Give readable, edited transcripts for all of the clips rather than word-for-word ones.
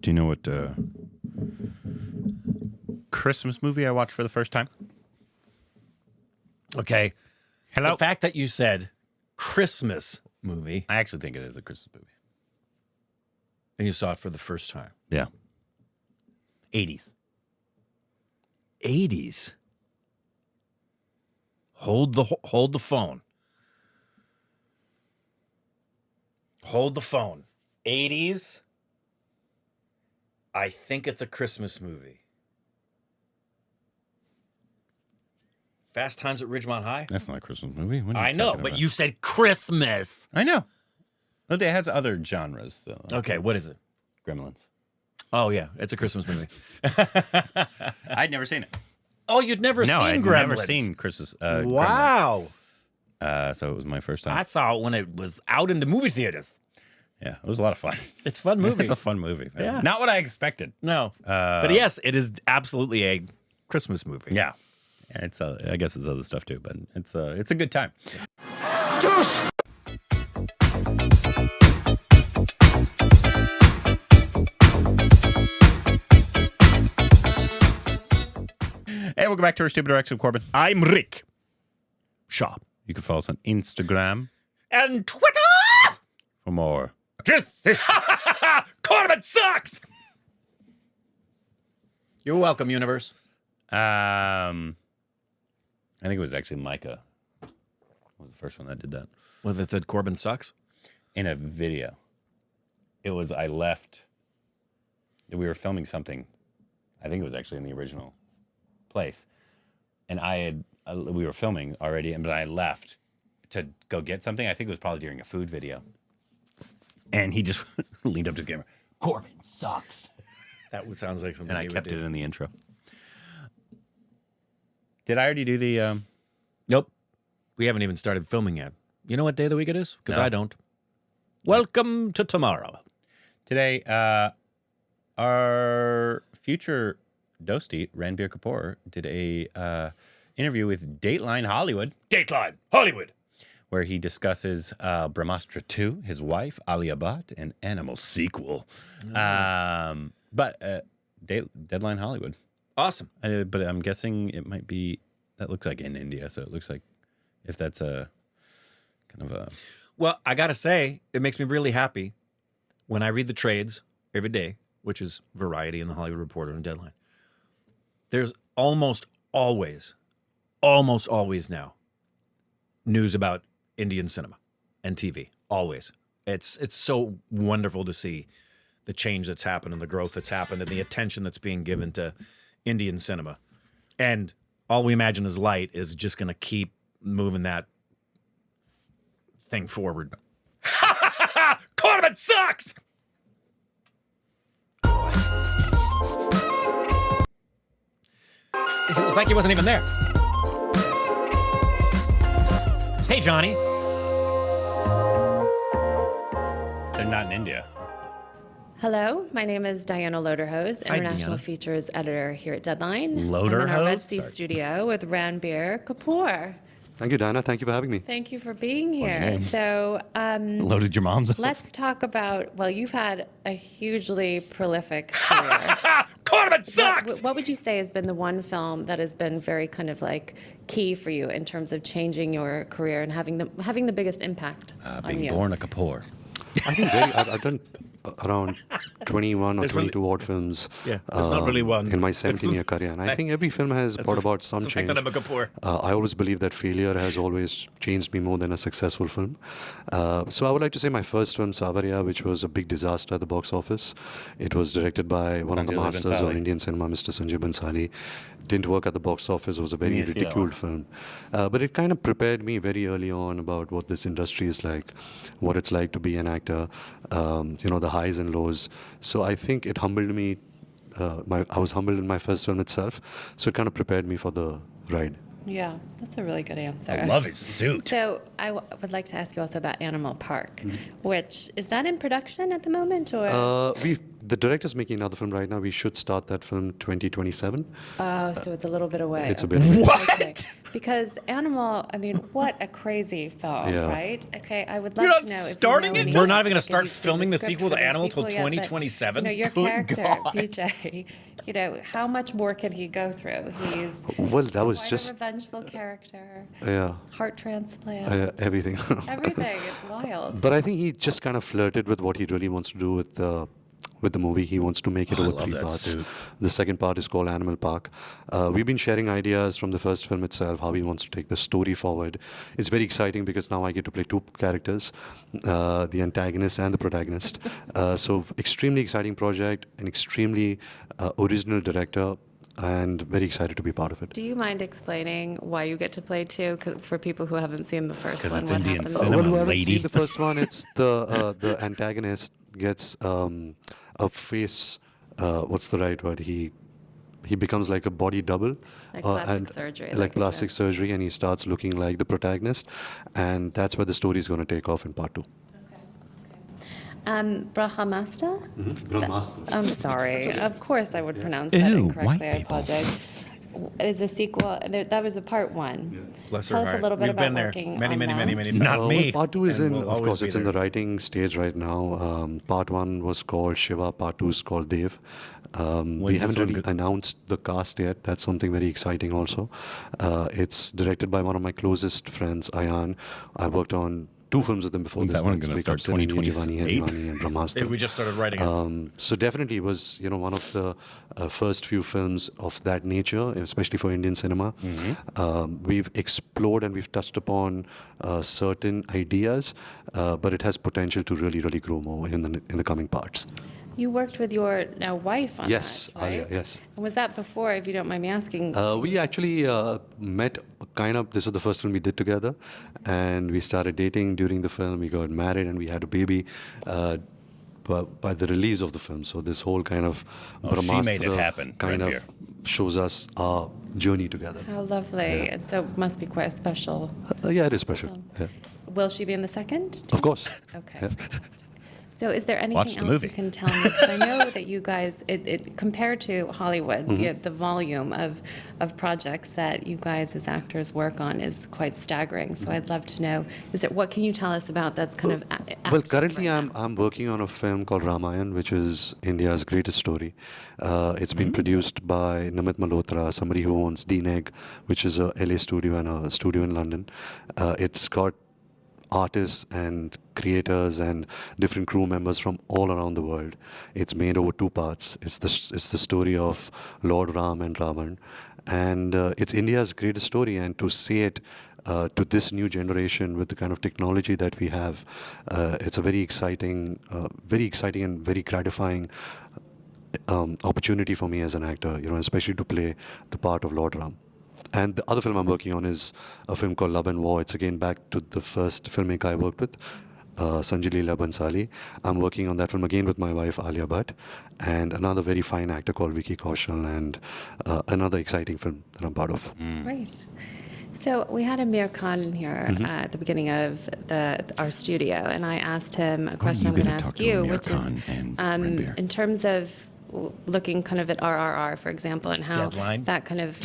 Do you know what Christmas movie I watched for the first time? Okay. Hello? The fact that you said Christmas movie I actually think it is a Christmas movie. and you saw it for the first time. Yeah. 80s. 80s. Hold the phone. Hold the phone. 80s. I think it's a Christmas movie. Fast Times at Ridgemont High? That's not a Christmas movie. What are you I know, talking but about? you said Christmas. I know. Well, it has other genres. So. Okay, what is it? Gremlins. Oh, yeah, it's a Christmas movie. I'd never seen it. Oh, you'd never No, seen I'd Gremlins? never seen Christmas. Wow. Gremlins. So it was my first time. I saw it when it was out in the movie theaters. Yeah, it was a lot of fun. It's a fun movie. It's a fun movie. Yeah. Not what I expected. No. But yes, it is absolutely a Christmas movie. Yeah. It's I guess it's other stuff too, but it's a good time. Hey, welcome back to our Stupid Direction, Corbin. I'm Rick Shaw. You can follow us on Instagram And Twitter! for more. This is Korbins sucks! You're welcome, universe. I think it was actually Micah was the first one that did that. Well, that said Corbin sucks? In a video. It was, I left, we were filming something. I think it was actually in the original place. And we were filming already, but I left to go get something. I think it was probably during a food video. And he just leaned up to the camera. Corbin sucks. That sounds like something And I you would kept do. it in the intro. Did I already do the... Nope. We haven't even started filming yet. You know what day of the week it is? Because No. I don't. Welcome to tomorrow. Today, our future Dosti, Ranbir Kapoor, did a interview with Dateline Hollywood, Dateline, Hollywood. where he discusses Brahmastra 2, his wife, Alia Bhatt, an Animal sequel. But Deadline Hollywood. Awesome. But I'm guessing it might be, that looks like in India, so it looks like if that's a kind of a... Well, I got to say, it makes me really happy when I read the trades every day, which is Variety and the Hollywood Reporter and Deadline. There's almost always now news about Indian cinema and TV. Always. It's so wonderful to see the change that's happened and the growth that's happened and the attention that's being given to Indian cinema. And all we imagine is light is just going to keep moving that thing forward. Korbin sucks! It was like he wasn't even there. Hey, Johnny. They're not in India. Hello, my name is Diana Loderhose, Hi, International Deanna. Features Editor here at Deadline. I'm in Loderhose? our Red Sea Sorry. studio with Ranbir Kapoor. Thank you, Diana. Thank you for having me. Thank you for being here. name. So Loaded your mom's house. let's talk about, well, you've had a hugely prolific career. Korbin sucks! What would you say has been the one film that has been very kind of like key for you in terms of changing your career and having the biggest impact on Being you? born a Kapoor. I think I've done around 21 or There's really- 22 odd films there's not really one. in my It's 17-year career. And I think every film has brought about some It's the change. fact that I'm a Kapoor. I always believe that failure has always changed me more than a successful film. So I would like to say my first film, Savaria, which was a big disaster at the box office. It was directed by one of the Sanjay masters of Bansali. Indian cinema, Mr. Sanjay Bansali. Didn't work at the box office. It was a very Didn't see that ridiculed film. But it kind of prepared me very early on about what this industry is like, what it's like to be an actor, the highs and lows. So I think it humbled me. I was humbled in my first film itself. So it kind of prepared me for the ride. Yeah, that's a really good answer. I love his suit. So I would like to ask you also about Animal Park, which is that in production at the moment, or? The director's making another film right now. We should start that film 2027. Oh, so it's a little bit away. It's a Okay. bit away. What? Okay. Because Animal, I mean, what a crazy film, Yeah. right? Okay, I would love You're to not know if starting you it? know We're any- not even gonna if start you've seen filming the script sequel for to the Animal till sequel yet, but, 2027? You know, your Good character, God. BJ, you know, how much more can he go through? He's Well, that was quite just a revengeful character, yeah, heart transplant, everything. everything. It's wild. But I think he just kind of flirted with what he really wants to do with the movie. He wants to make it Oh, I over love 3 that parts. suit. The second part is called Animal Park. We've been sharing ideas from the first film itself, how he wants to take the story forward. It's very exciting because now I get to play 2 characters, the antagonist and the protagonist. So extremely exciting project, an extremely original director, and very excited to be part of it. Do you mind explaining why you get to play two? 'Cause for people who haven't seen the first 'Cause one, it's what Indian happens? cinema. Well, who haven't lady. seen the first one, it's the antagonist gets a face. What's the right word? He becomes like a body double, Like plastic surgery, like plastic yeah. surgery, and he starts looking like the protagonist, and that's where the story is going to take off in part 2. Brahmastra? Brahmastra. I'm sorry. Of course I would pronounce that Ew, incorrectly. white I people. apologize. Is a sequel. That was a part 1. Bless her Tell us heart. a little bit We've about been there working many, on many, that. many, many Not times. me. Well, part 2 is And in, we'll of always course, be it's in there. the writing stage right now. Part 1 was called Shiva, part 2 is called Dev. We When's haven't this one really go- announced the cast yet. That's something very exciting also. It's directed by one of my closest friends, Ayan. I worked on 2 films with him before When's this. that one That's gonna Wake start, Up Sunny, 2028? Jivani, Hai Diwani, and Brahmastra. We just started writing it. So definitely it was, one of the first few films of that nature, especially for Indian cinema. We've explored and we've touched upon certain ideas, but it has potential to really, really grow more in the coming parts. You worked with your now wife on Yes, that, right? Alia, yes. And was that before, if you don't mind me asking? We actually met this was the first film we did together, and we started dating during the film. We got married and we had a baby by the release of the film. So this whole kind of Oh, she made it Brahmastra happen, kind Ranbir. of shows us our journey together. How lovely. And so it must be quite special. Yeah, it is special. Yeah. Will she be in the second? Of course. Okay. Yeah. So is there anything Watch the else movie. you can tell me? 'Cause I know that you guys, compared to Hollywood, Mm-hmm. the volume of projects that you guys as actors work on is quite staggering. So I'd love to know, what can you tell us about that's kind of Well, active currently right now? I'm working on a film called Ramayan, which is India's greatest story. It's been produced by Namit Malhotra, somebody who owns DNEG, which is a LA studio and a studio in London. It's got artists and creators and different crew members from all around the world. It's made over 2 parts. It's the story of Lord Ram and Ravan, and it's India's greatest story. And to see it to this new generation with the kind of technology that we have, it's a very exciting and very gratifying opportunity for me as an actor. Especially to play the part of Lord Ram. And the other film I'm working on is a film called Love and War. It's again back to the first filmmaker I worked with, Sanjay Leela Bansali. I'm working on that film again with my wife, Alia Bhatt, and another very fine actor called Vicky Kaushal, and another exciting film that I'm part of. Great. So we had Amir Khan in here at the beginning of our studio, and I asked him a question you I'm going to gotta ask talk to you, Amir which Khan is and Ranbir. in terms of looking kind of at RRR, for example, and how Deadline. that kind of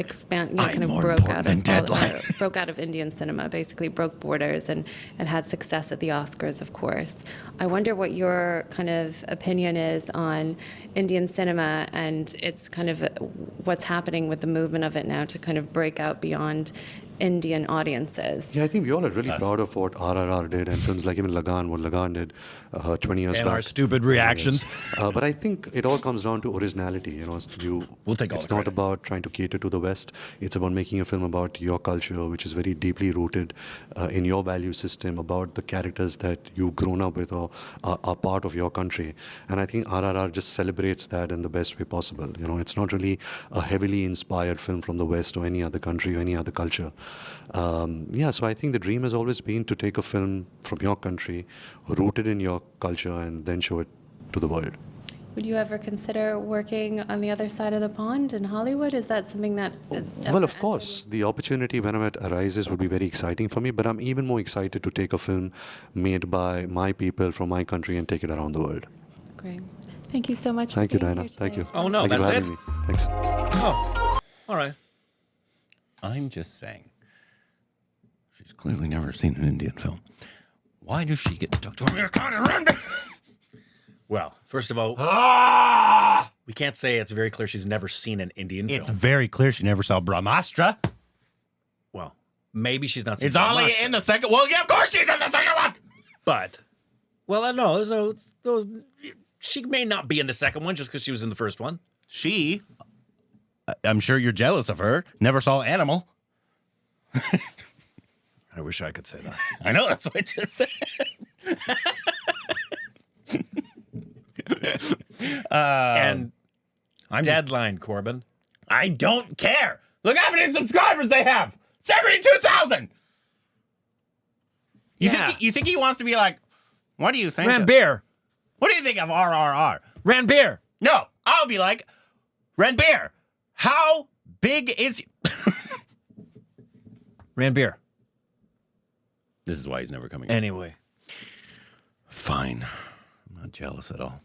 expand, I'm kind of more broke important out than of Deadline. broke out of Indian cinema, basically broke borders and had success at the Oscars, of course. I wonder what your kind of opinion is on Indian cinema and its kind of what's happening with the movement of it now to kind of break out beyond Indian audiences. Yeah, I think we all are really Us. proud of what RRR did, and films like even Lagan, what Lagan did 20 years And back. our stupid reactions. Yes. But I think it all comes down to originality. We'll take all It's the not credit. about trying to cater to the West. It's about making a film about your culture, which is very deeply rooted in your value system, about the characters that you've grown up with or are part of your country. And I think RRR just celebrates that in the best way possible. It's not really a heavily inspired film from the West or any other country or any other culture. So I think the dream has always been to take a film from your country, rooted in your culture, and then show it to the world. Would you ever consider working on the other side of the pond in Hollywood? Is that something that? Well, of course, the opportunity whenever it arises would be very exciting for me, but I'm even more excited to take a film made by my people from my country and take it around the world. Great. Thank you so much. Thank you, for being Diana. here Thank you. today. Oh, no, Thank you for that's having it? me. Thanks. Oh, all right. I'm just saying. She's clearly never seen an Indian film. Why does she get stuck to Americana Ranbir? Well, first of all, we can't say it's very clear she's never seen an Indian It's film. very clear she never saw Brahmastra. Well, maybe she's not seen Is Alia Brahmastra. in the second? Well, yeah, of course she's in the second one. But, well, I don't know. Those, she may not be in the second one just because she was in the first one. She, I'm sure you're jealous of her, never saw Animal. I wish I could say that. I know, that's what I just said. And I'm deadline, Corbin. I don't care. Look how many subscribers they have. 72,000. Yeah. You think he wants to be like, what do you think? Ranbir. What do you think of RRR? Ranbir. No, I'll be like, Ranbir, how big is Ranbir. This is why he's never coming. Anyway. Fine. I'm not jealous at all.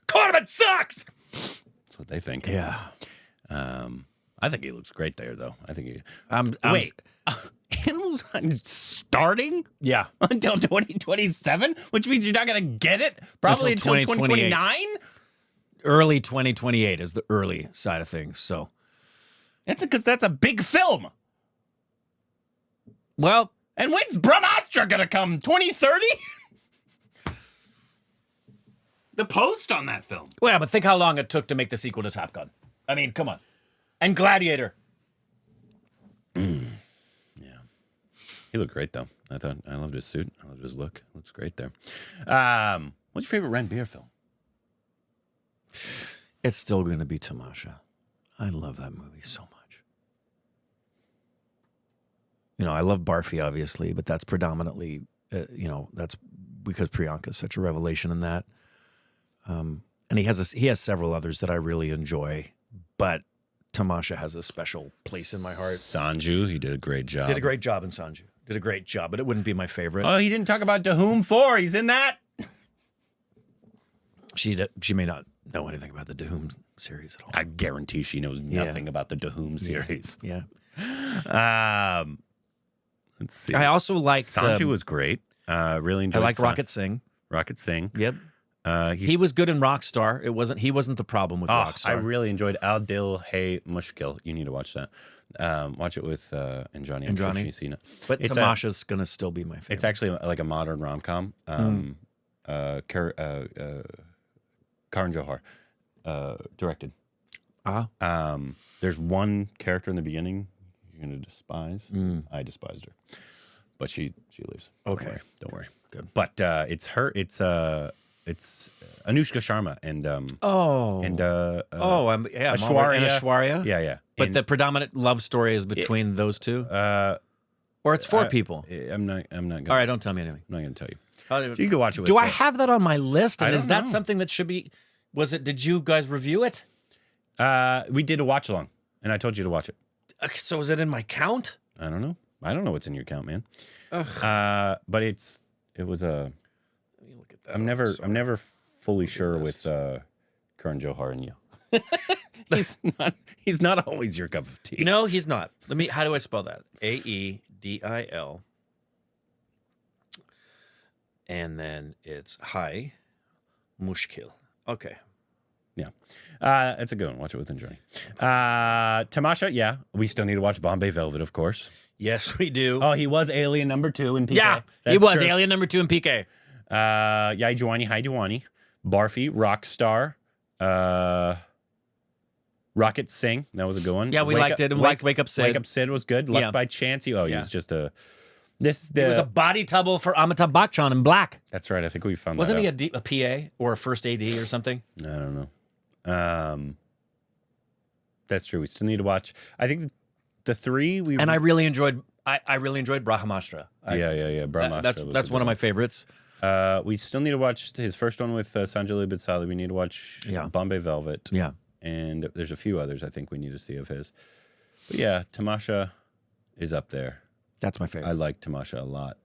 Corbin sucks! That's what they think. Yeah. I think he looks great there, though. I think he. Wait. Animals starting Yeah. until 2027, which means you're not going to get it probably until 2029. Early 2028 is the early side of things. So, That's because that's a big film. well, And when's Brahmastra going to come? 2030? The post on that film. but think how long it took to make the sequel to Top Gun. I mean, come on. And Gladiator. He looked great, though. I loved his suit. I loved his look. Looks great there. What's your favorite Ranbir film? It's still going to be Tamasha. I love that movie so much. You know, I love Barfi, obviously, but that's predominantly, that's because Priyanka's such a revelation in that. And he has several others that I really enjoy, but Tamasha has a special place in my heart. Sanju, he did a great job. Did a great job in Sanju. Did a great job, but it wouldn't be my favorite. Oh, he didn't talk about To Whom For. He's in that. She may not know anything about the Doom series at all. I guarantee she knows nothing about the To Whom series. Yeah. Let's see. I also liked Sanju was great. Really I enjoyed. like Rocket Singh. Rocket Singh. Yep. He He was good in Rockstar. He wasn't the problem with Rockstar. I really enjoyed Al Dil Hey Mushkil. You need to watch that. Watch it with Anjani. I'm sure she's seen it. But It's Tamasha's gonna still be my favorite. It's actually like a modern rom-com. Karan Johar directed. There's one character in the beginning you're going to despise. I despised her. But she leaves. Okay. Don't worry. Good. But it's her. It's Anushka Sharma and Aishwarya. Yeah. But And, the predominant love story is between those two, or it's four people. I'm not gonna, All right, don't tell me anything. I'm not going to tell you. You can watch it with Do I have that on my list? And I is don't that know. something that should be? Was it? Did you guys review it? We did a watch along, and I told you to watch it. So is it in my count? I don't know. I don't know what's in your account, man. But it was a. Let me look at that. I'm never fully sure with Karan Johar and you. He's not always your cup of tea. No, he's not. How do I spell that? Aedil. And then it's Hi Mushkil. Okay. Yeah. It's a good one. Watch it with Anjani. Tamasha, yeah. We still need to watch Bombay Velvet, of course. Yes, we do. Oh, he was Alien number 2 in PK. yeah, he That's was true. Alien number 2 in PK. Yai Juwani, Hi Juwani. Barfi, Rockstar. Rocket Singh. That was a good one. Yeah, we liked it. And liked Wake Up Sid. Wake Up Sid was good. Luck Yeah. by Chance. He was just a... It was a body double for Amitabh Bachchan in Black. That's right. I think we found Wasn't that he a PA or a first AD or something? I don't know. That's true. We still need to watch. I think the 3 And I really enjoyed. I really enjoyed Brahmastra. Yeah. Brahmastra was That's a one good of my favorites. We still need to watch his first one with Sanjay Leela Bhansali. We need to watch Bombay Velvet. Yeah. And there's a few others I think we need to see of his. But yeah, Tamasha is up there. That's my favorite. I like Tamasha a lot.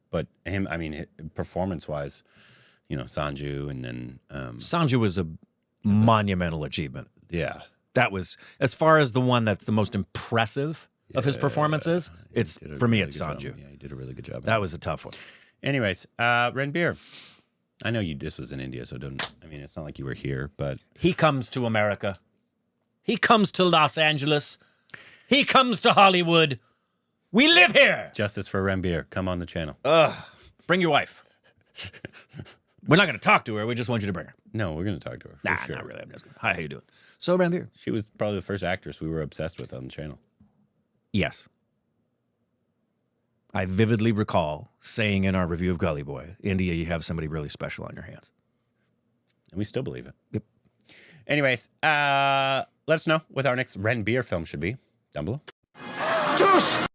But him, I mean, performance-wise, you know, Sanju and then... Sanju was a monumental achievement. Yeah. That was, as far as the one that's the most impressive of his performances, it's for me, it's Sanju. Yeah, he did a really good job. That was a tough one. Anyways, Ranbir. I know this was in India, so I mean, it's not like you were here, but... He comes to America. He comes to Los Angeles. He comes to Hollywood. We live here. Justice for Ranbir. Come on the channel. Bring your wife. We're not going to talk to her. We just want you to bring her. No, we're going to talk to her. For sure. Not really. I'm just gonna, hi, how you doing? So, Ranbir. She was probably the first actress we were obsessed with on the channel. Yes. I vividly recall saying in our review of Gully Boy, India, you have somebody really special on your hands. And we still believe it. Yep. Anyways, let us know what our next Ranbir film should be down below. Juice!